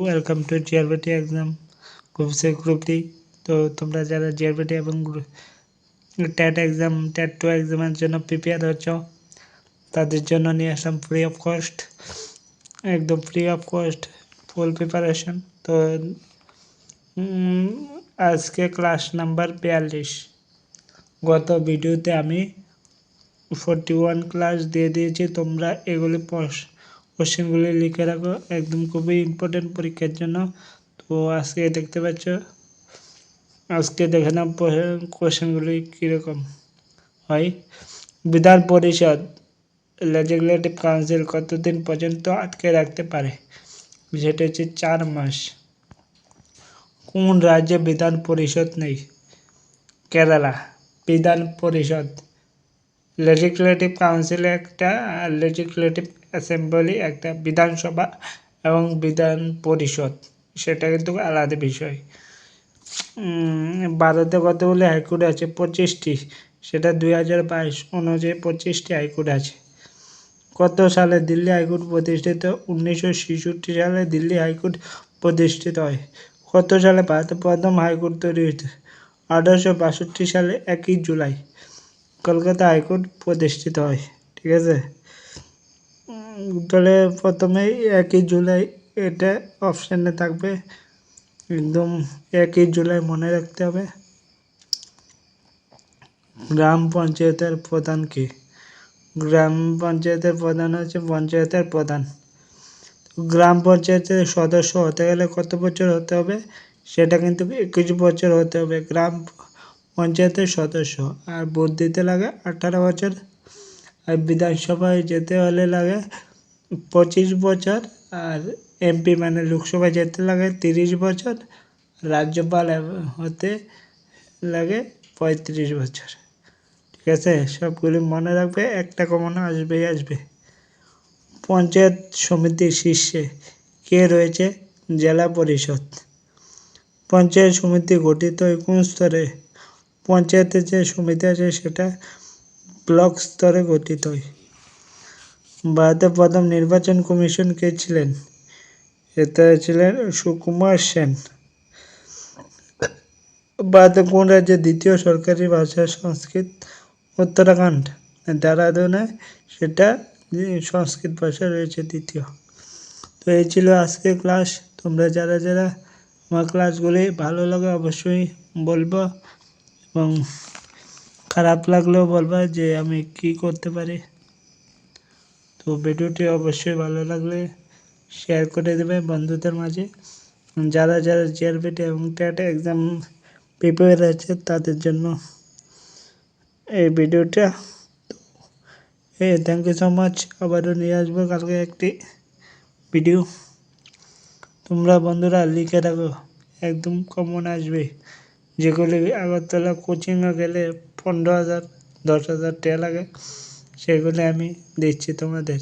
Welcome to GRBT exam group D. তো তোমরা যারা জিআরবিটি এবং ট্যাট এক্সাম ট্যাট 2 এক্সামের জন্য প্রিপেয়ার হচ্ছ তাদের জন্য নিয়ে আসলাম একদম free of cost full preparation. তো আজকে ক্লাস নাম্বার 42। গত ভিডিওতে আমি 41 ক্লাস দিয়ে দিয়েছি। তোমরা এগুলি কোশ্চেনগুলি লিখে রাখো, একদম খুবই ইম্পর্টেন্ট পরীক্ষার জন্য। তো আজকে দেখতে পাচ্ছ, আজকে দেখে নাও কোশ্চেনগুলি কীরকম হয়। বিধান পরিষদ লেজিসলেটিভ কাউন্সিল কতদিন পর্যন্ত আটকে রাখতে পারে? সেটা হচ্ছে 4 মাস। কোন রাজ্যে বিধান পরিষদ নেই? কেরালা। বিধান পরিষদ লেজিসলেটিভ কাউন্সিল একটা, লেজিসলেটিভ অ্যাসেম্বলি একটা, বিধানসভা এবং বিধান পরিষদ সেটা কিন্তু আলাদা বিষয়। ভারতে কতগুলি হাইকোর্ট আছে? 25টি। সেটা 2022 অনুযায়ী 25টি হাইকোর্ট আছে। কত সালে দিল্লি হাইকোর্ট প্রতিষ্ঠিত? 1966 সালে দিল্লি হাইকোর্ট প্রতিষ্ঠিত হয়। কত সালে ভারতে প্রথম হাইকোর্ট তৈরি হয়েছে? 1862 সালে 1 জুলাই কলকাতা হাইকোর্ট প্রতিষ্ঠিত হয়। ঠিক আছে, তাহলে প্রথমেই 1 জুলাই এটা অপশানে থাকবে, একদম 1 জুলাই মনে রাখতে হবে। গ্রাম পঞ্চায়েতের প্রধান কি? গ্রাম পঞ্চায়েতের প্রধান হচ্ছে পঞ্চায়েতের প্রধান। গ্রাম পঞ্চায়েতের সদস্য হতে গেলে কত বছর হতে হবে? সেটা কিন্তু 21 বছর হতে হবে গ্রাম পঞ্চায়েতের সদস্য। আর ভোট দিতে লাগে 18 বছর। আর বিধানসভায় যেতে হলে লাগে 25 বছর। আর এমপি মানে লোকসভায় যেতে লাগে 30 বছর। রাজ্যপাল হতে লাগে 35 বছর। ঠিক আছে, সবগুলি মনে রাখবে, একটা কমন আসবে। পঞ্চায়েত সমিতির শীর্ষে কে রয়েছে? জেলা পরিষদ। পঞ্চায়েত সমিতি গঠিত হয় কোন স্তরে? পঞ্চায়েতের যে সমিতি আছে সেটা ব্লক স্তরে গঠিত হয়। ভারতের প্রথম নির্বাচন কমিশন কে ছিলেন? এটা ছিলেন সুকুমার সেন। ভারতের কোন রাজ্যের দ্বিতীয় সরকারি ভাষা সংস্কৃত? উত্তরাখণ্ড। দেরাদুনে সেটা সংস্কৃত ভাষা রয়েছে দ্বিতীয়। তো এই ছিল আজকের ক্লাস। তোমরা যারা আমার ক্লাসগুলি ভালো লাগে অবশ্যই বলবো, এবং খারাপ লাগলেও বলবা যে আমি কি করতে পারি। তো ভিডিওটি অবশ্যই ভালো লাগলে শেয়ার করে দেবে বন্ধুদের মাঝে। যারা জিআরবিটি এবং ট্যাট এক্সাম প্রিপেয়ার আছে তাদের জন্য এই ভিডিওটা। Thank you so much. আবারও নিয়ে আসবো কালকে একটি ভিডিও। তোমরা বন্ধুরা লিখে রাখো, একদম কমন আসবে। যেগুলি আগরতলা কোচিংয়ে গেলে 15,000 10,000 টাকা লাগে, সেগুলি আমি দিচ্ছি তোমাদের।